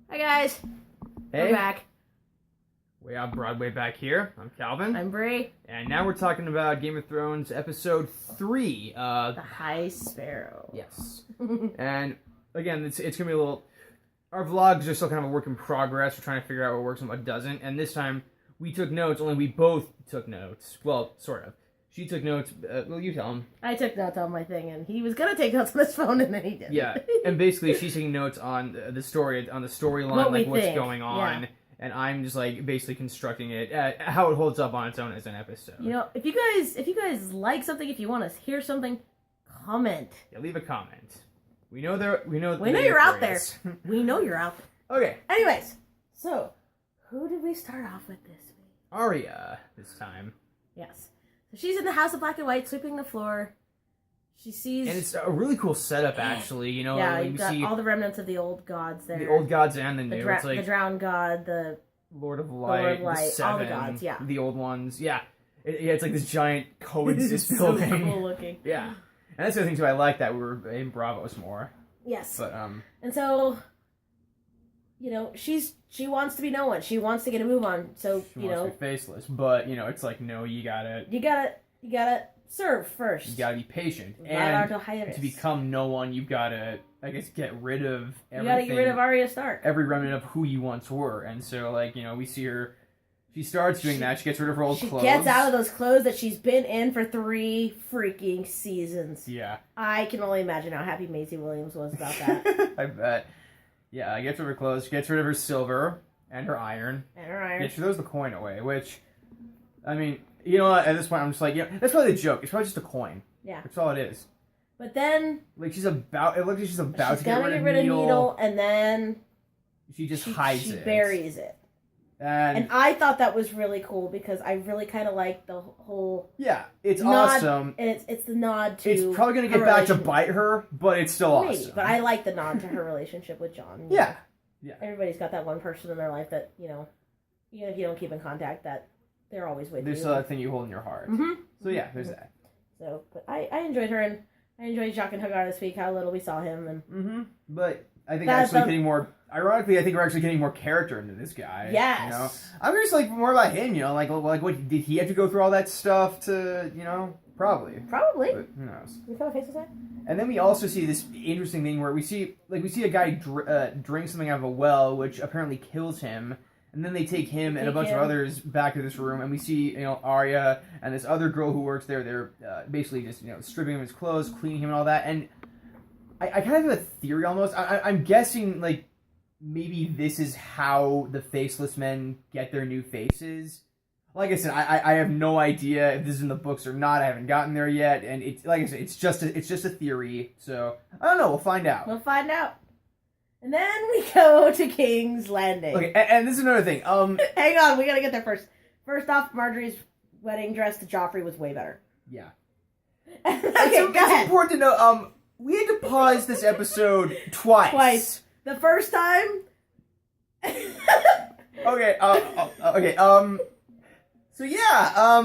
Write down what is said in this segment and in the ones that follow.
Hi guys. Hey. We're back. WayyoffBroadway back here. I'm Calvin. I'm Brie. And now we're talking about Game of Thrones episode 3. The High Sparrow. Yes. And again, it's going to be a little... Our vlogs are still kind of a work in progress. We're trying to figure out what works and what doesn't. And this time, we took notes, only we both took notes. Well, sort of. She took notes. Well, you tell him. I took notes on my thing, and he was going to take notes on his phone, and then he didn't. Yeah. And basically, she's taking notes on the story, on the storyline, like what's going on. Yeah. And I'm just like basically constructing it, how it holds up on its own as an episode. You know, if you guys like something, if you want to hear something, comment. Yeah, leave a comment. We know you're out there. We know you're out there. Okay. Anyways, so who did we start off with this week? Arya this time. Yes. So she's in the House of Black and White, sweeping the floor. She sees... And it's a really cool setup, actually. You know, yeah, you've got all the remnants of the old gods there. The old gods and the new. It's like the drowned god, the... Lord of Light, the Seven, all the gods, yeah. The old ones, yeah. It's like this giant coexist building. So cool looking. Yeah. And that's the other thing, too. I like that we were in Bravos more. Yes. But, And so... You know, she wants to be no one. She wants to get a move on. So, she wants to be faceless. But, you know, it's like, no, you gotta serve first. You gotta be patient. And to become no one, you've gotta, I guess, get rid of everything. You gotta get rid of Arya Stark. Every remnant of who you once were. And so, like, you know, we see her... She starts doing that. She gets rid of her old clothes. She gets out of those clothes that she's been in for 3 freaking seasons. Yeah. I can only imagine how happy Maisie Williams was about that. I bet. Yeah, gets rid of her clothes. She gets rid of her silver and her iron. Yeah, she throws the coin away, which, I mean, you know what? At this point, I'm just like, yeah, that's probably the joke. It's probably just a coin. Yeah. That's all it is. But then... Like, it looks like she's about to get rid of Needle, and then... She just hides it. She buries it. And I thought that was really cool because I really kind of like the whole... Yeah, it's awesome. And it's the nod to... It's probably going to get back to bite her, but it's still awesome. But I like the nod to her relationship with Jon. Yeah. Yeah. Everybody's got that one person in their life that, you know, even if you don't keep in contact, that they're always with you. There's that thing you hold in your heart. Mm-hmm. So yeah, there's that. So, but I enjoyed her, and I enjoyed Jaqen H'ghar this week, how little we saw him. And But I think getting more... Ironically, I think we're actually getting more character into this guy. Yes. You know? I'm just like more about him, you know, like what did he have to go through all that stuff to, you know, probably. But who knows? We saw a face that. And then we also see this interesting thing where we see a guy drink something out of a well, which apparently kills him, and then they take him and a bunch of others back to this room, and we see, you know, Arya and this other girl who works there. They're basically just, you know, stripping him his clothes, cleaning him, and all that. And I kind of have a theory almost. I'm guessing like. Maybe this is how the faceless men get their new faces. Like I said, I have no idea if this is in the books or not. I haven't gotten there yet, and it's like I said, it's just a theory. So I don't know. We'll find out. And then we go to King's Landing. Okay, and this is another thing. Hang on, we gotta get there first. First off, Marjorie's wedding dress to Joffrey was way better. Yeah. Okay, go ahead. It's important to know. We had to pause this episode twice. The first time... Okay, so yeah,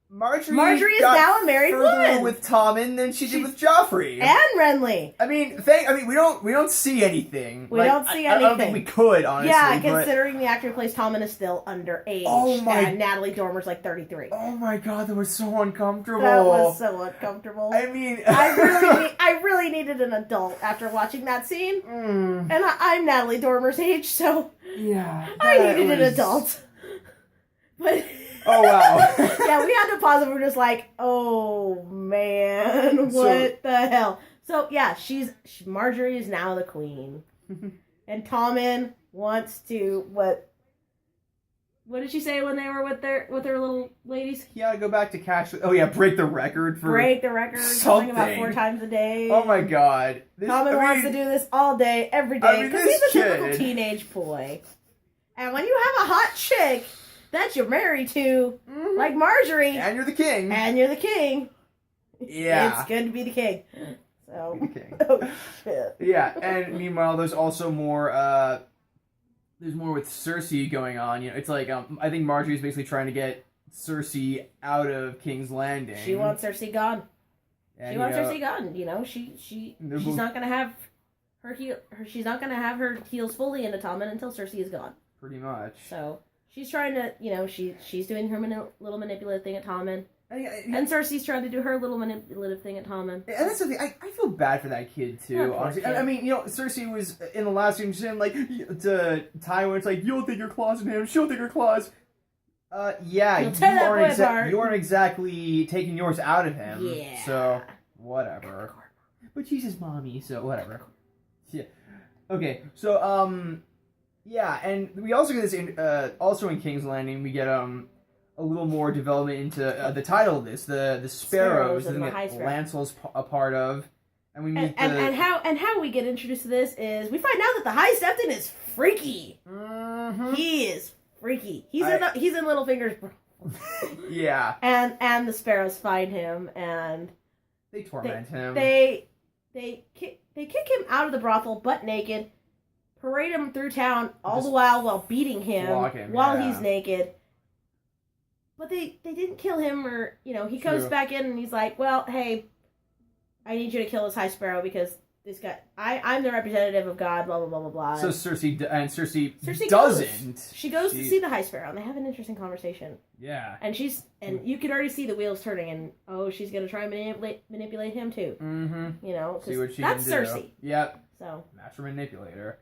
Marjorie is now a married woman with Tommen than she did with Joffrey and Renly. I mean, we don't see anything. I don't think we could, honestly. Yeah, considering the actor who plays Tommen is still underage. Oh my! And Natalie Dormer's like 33. Oh my god, that was so uncomfortable. That was so uncomfortable. I mean, I really needed an adult after watching that scene, and I'm Natalie Dormer's age, so yeah, I needed an adult. But. Oh, wow. Yeah, we had to pause and we're just like, oh, man, what the hell? So, yeah, Marjorie is now the queen. And Tommen wants to, what did she say when they were with their little ladies? Yeah, go back to cash. Oh, yeah, break the record. Something about 4 times a day. Oh, my God. Tommen wants to do this all day, every day, because he's a typical teenage boy. And when you have a hot chick... that you're married to, like Marjorie. And you're the king. Yeah. It's good to be the king. So. Be the king. Oh, shit. Yeah, and meanwhile, there's also more, there's more with Cersei going on. You know, it's like, I think Marjorie's basically trying to get Cersei out of King's Landing. She wants Cersei gone. And, Cersei gone, you know. She's not going to have she's not gonna have her heels fully into Tommen until Cersei is gone. Pretty much. So she's trying to, she's doing her little manipulative thing at Tommen. And Cersei's trying to do her little manipulative thing at Tommen. And that's the thing. I feel bad for that kid, too, honestly. I mean, Cersei was, in the last scene, saying, like, to Tywin, it's like, you'll think your claws in him, she'll think her claws. Yeah, you aren't exactly taking yours out of him. Yeah. So, whatever. But she's his mommy, so whatever. Yeah. Okay, so, yeah, and we also get this, also in King's Landing, we get, a little more development into the title of this, the Sparrows, that Lancel's a part of, and we meet and how we get introduced to this is we find out that the High Septon is freaky. Mm-hmm. He is freaky. He's in Littlefinger's yeah. And the Sparrows find him and they torment him. They kick him out of the brothel butt naked, parade him through town all the while beating him while he's naked. But they didn't kill him, or, he comes back in and he's like, well, hey, I need you to kill this High Sparrow because this guy, I'm the representative of God, blah, blah, blah, blah, blah. So Cersei doesn't. She goes to see the High Sparrow, and they have an interesting conversation. Yeah. And you can already see the wheels turning, and, she's going to try and manipulate him, too. Mm-hmm. See what she that's can do. Cersei. Yep. So. Master manipulator.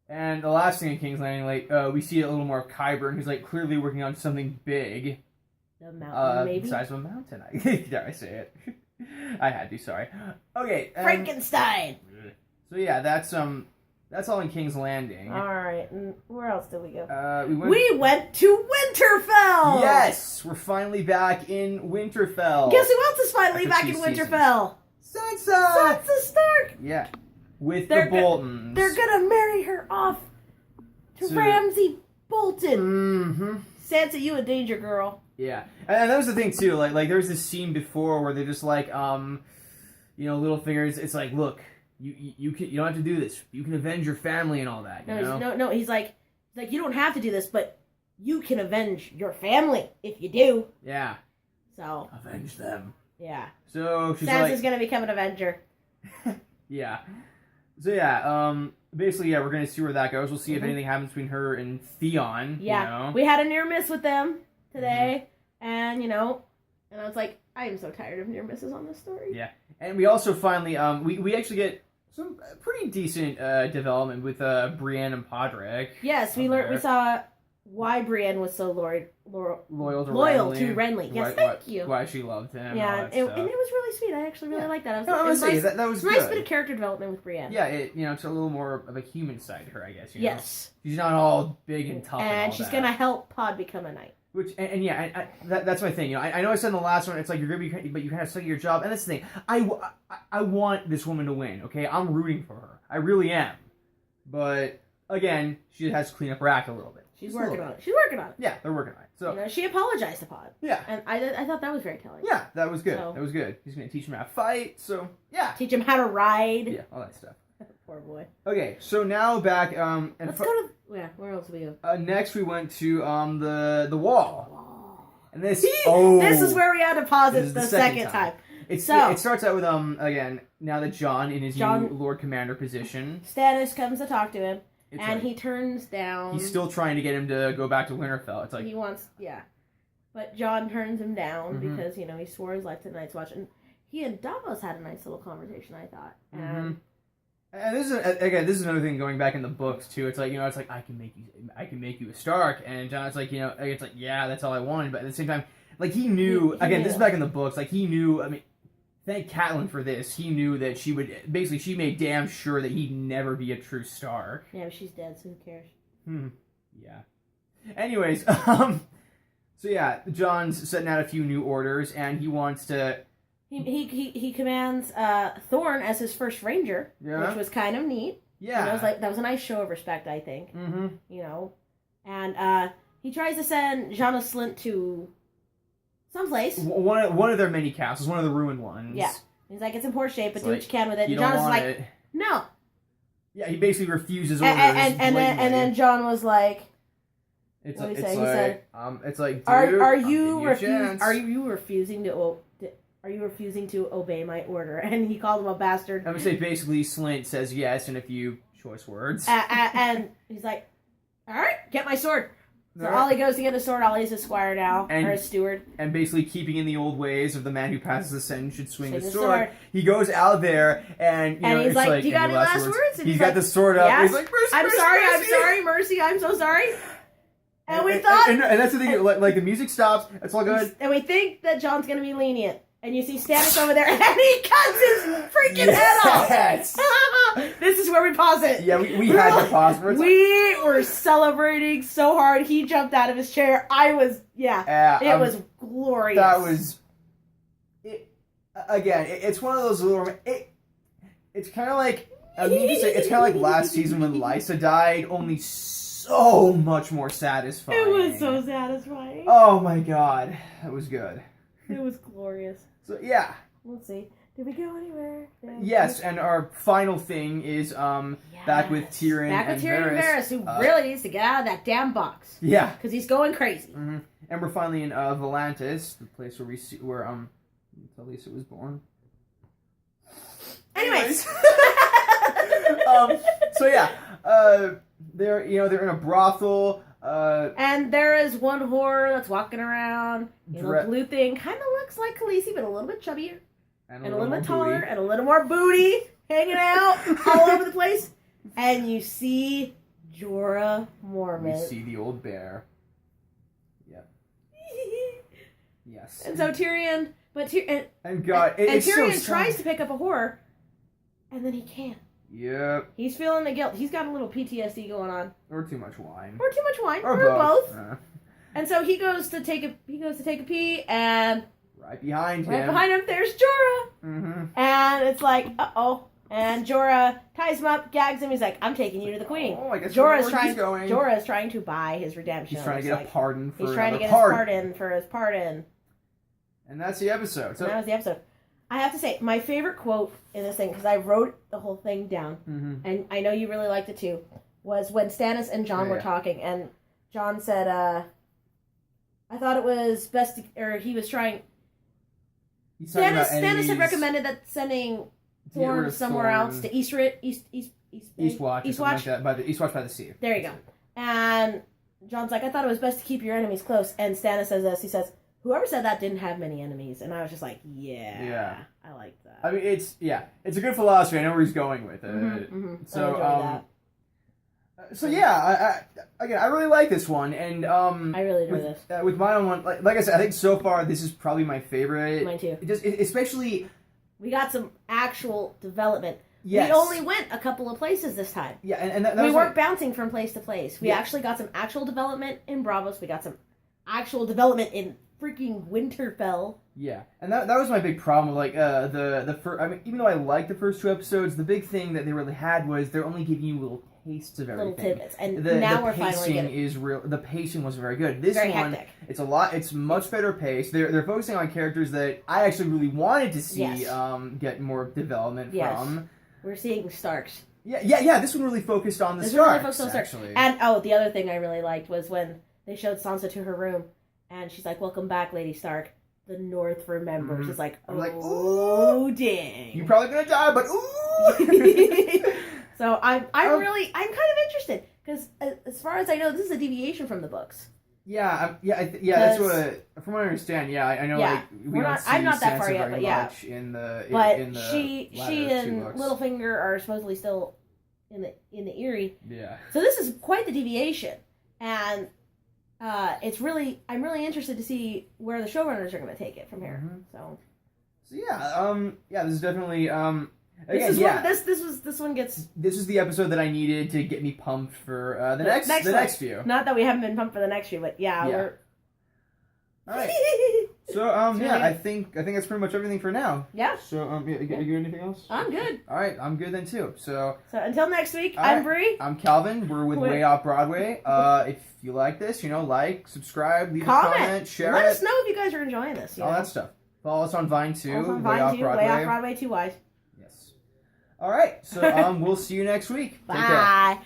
And the last thing in King's Landing, we see a little more of Qyburn, who's, clearly working on something big. The mountain, maybe? The size of a mountain. Did I say it? I had to, sorry. Okay. Frankenstein! So, yeah, that's all in King's Landing. Alright, and where else did we go? We went to Winterfell! Yes! We're finally back in Winterfell. Guess who else is finally back in Winterfell? Sansa! Sansa Stark! Yeah. With the Boltons. They're gonna marry her off to Ramsay Bolton. Mm-hmm. Sansa, you a danger, girl. Yeah. And that was the thing, too. Like there was this scene before where they're just like, Littlefinger, it's like, look, you don't have to do this. You can avenge your family and all that, No, he's like, you don't have to do this, but you can avenge your family if you do. Yeah. So. Avenge them. Yeah. So she's Sansa's gonna become an Avenger. Yeah. So yeah, basically, we're gonna see where that goes. We'll see if anything happens between her and Theon. Yeah. We had a near miss with them today, and and I was like, I am so tired of near misses on this story. Yeah. And we also finally, we actually get some pretty decent development with Brienne and Podrick. Yes, we saw why Brienne was so loyal to Renly. Yes, thank you. Why she loved him. Yeah, and it was really sweet. I actually really liked that. That was nice bit of character development with Brienne. Yeah, it's a little more of a human side to her, I guess. Yes. She's not all big and tough and she's going to help Pod become a knight. Which, that's my thing. I know I said in the last one, it's like, you're going to be, but you kind of suck at your job. And that's the thing. I want this woman to win, okay? I'm rooting for her. I really am. But, again, she has to clean up her act a little bit. She's working on it. Yeah, they're working on it. So she apologized to Pod. Yeah. And I thought that was very telling. Yeah, that was good. That was good. He's going to teach him how to fight, so, yeah. Teach him how to ride. Yeah, all that stuff. Poor boy. Okay, so now back, let's go to, where else did we go? Next we went to, the Wall. And this is where we had to pause it the second time. It starts out with, again, now that Jon, in his new Lord Commander position. Stannis comes to talk to him. He turns down... He's still trying to get him to go back to Winterfell. It's like... He wants... Yeah. But Jon turns him down because, he swore his life to the Night's Watch. And he and Davos had a nice little conversation, I thought. And this is another thing going back in the books, too. It's like, it's like, I can make you a Stark. And Jon's like, it's like, yeah, that's all I wanted. But at the same time, like, he knew... Again, this is back in the books. Like, he knew... I mean... Thank Catelyn for this. He knew that she would... Basically, she made damn sure that he'd never be a true Stark. Yeah, but she's dead, so who cares? Yeah. Anyways, so yeah, Jon's setting out a few new orders, and he wants to... He commands Thorne as his first ranger, which was kind of neat. Yeah. That was a nice show of respect, I think. And he tries to send Jaina Slint to... someplace. One of their many castles, one of the ruined ones. Yeah. He's like, it's in poor shape, but do what you can with it. And Jon was like, no. Yeah, he basically refuses orders. And then Jon was like, what did he say? He said, it's like, dude, are you refusing to are you refusing to obey my order? And he called him a bastard. I'm gonna say basically Slint says yes in a few choice words. And he's like, all right, get my sword. So Ollie goes to get his sword. Ollie's his squire now, or his steward. And basically keeping in the old ways of the man who passes the sentence should swing the sword. He goes out there and, you know, he's it's like, do you got any last words? And he's got the sword up. Yes. He's like, mercy, I'm mercy, sorry, mercy. I'm sorry, mercy, I'm so sorry. And we thought... And that's the thing, like the music stops, it's all good. And we think that John's going to be lenient. And you see Stannis over there, and he cuts his freaking head off. Yes. This is where we pause it. Yeah, we had to pause. We were celebrating so hard. He jumped out of his chair. I was, it was glorious. That was, again, it's one of those little, it's kind of like, it's kind of like last season when Lysa died, only so much more satisfying. It was so satisfying. Oh my god, that was good. It was glorious. So, yeah. Let's see. Did we go anywhere? Yeah. Yes, and our final thing is back with Tyrion and Varys. Who really needs to get out of that damn box. Yeah. Because he's going crazy. Mm-hmm. And we're finally in Volantis, the place where Talisa was born. Anyways. So yeah, they're in a brothel. And there is one whore that's walking around in a blue thing. Kind of looks like Khaleesi, but a little bit chubbier. And a little bit taller. Booty. And a little more booty hanging out all over the place. And you see Jorah Mormont. We see the old bear. Yep. Yes. And so Tyrion... And God, it's Tyrion so tries to pick up a whore, and then he can't. Yep. He's feeling the guilt. He's got a little PTSD going on. Or too much wine. Or both. And so he goes to take a pee, and right behind him, there's Jorah. Mm-hmm. And it's like, uh-oh. And Jorah ties him up, gags him. He's like, I'm taking you to the queen. Oh, I guess Jorah's trying to buy his redemption. He's trying to get a pardon for He's trying to get his pardon for his pardon. And that's the episode. So that was the episode. I have to say, my favorite quote in this thing, because I wrote the whole thing down, and I know you really liked it too, was when Stannis and Jon were talking, and Jon said, I thought it was best to, or he was trying... Stannis had recommended that sending Thorne somewhere else, to Eastwatch, like that, Eastwatch by the sea. There you go. And Jon's like, I thought it was best to keep your enemies close, and Stannis says this, he says, whoever said that didn't have many enemies. And I was just like, yeah. I like that. I mean, it's a good philosophy. I know where he's going with it. So, I really like this one. And I really enjoy this. With my own one, like I said, I think so far this is probably my favorite. Mine too. Especially... We got some actual development. Yes. We only went a couple of places this time. Yeah, and that we weren't bouncing from place to place. We actually got some actual development in Braavos. We got some actual development in freaking Winterfell. Yeah, and that was my big problem. Like the first, I mean, even though I liked the first 2 episodes, the big thing that they really had was they're only giving you little tastes of everything. Little tidbits, and now we're finally getting... The pacing was very good. This very one, hectic. It's much better paced. They're focusing on characters that I actually really wanted to see get more development from. We're seeing Starks. Yeah. This one really focused on the Starks. Actually. And the other thing I really liked was when they showed Sansa to her room. And she's like, welcome back, Lady Stark. The North remembers. It's like, oh, dang. You're probably going to die, but ooh. So I'm kind of interested. Because as far as I know, this is a deviation from the books. That's what, from what I understand, I know, I'm not that far yet, but she and Littlefinger are supposedly still in the Eyrie. Yeah. So this is quite the deviation. And... I'm really interested to see where the showrunners are going to take it from here. So this is definitely this one gets. This is the episode that I needed to get me pumped for the next few. Not that we haven't been pumped for the next few, but we're. All right. So I think that's pretty much everything for now. Yeah. So you got anything else? I'm good. All right, I'm good then too. So until next week, I'm Brie. I'm Calvin. We're with WayyoffBroadway. If you like this, like, subscribe, leave a comment, share Let us know if you guys are enjoying this. All that stuff. Follow us on Vine too. WayyoffBroadway 2 Ys. Yes. All right. So we'll see you next week. Bye.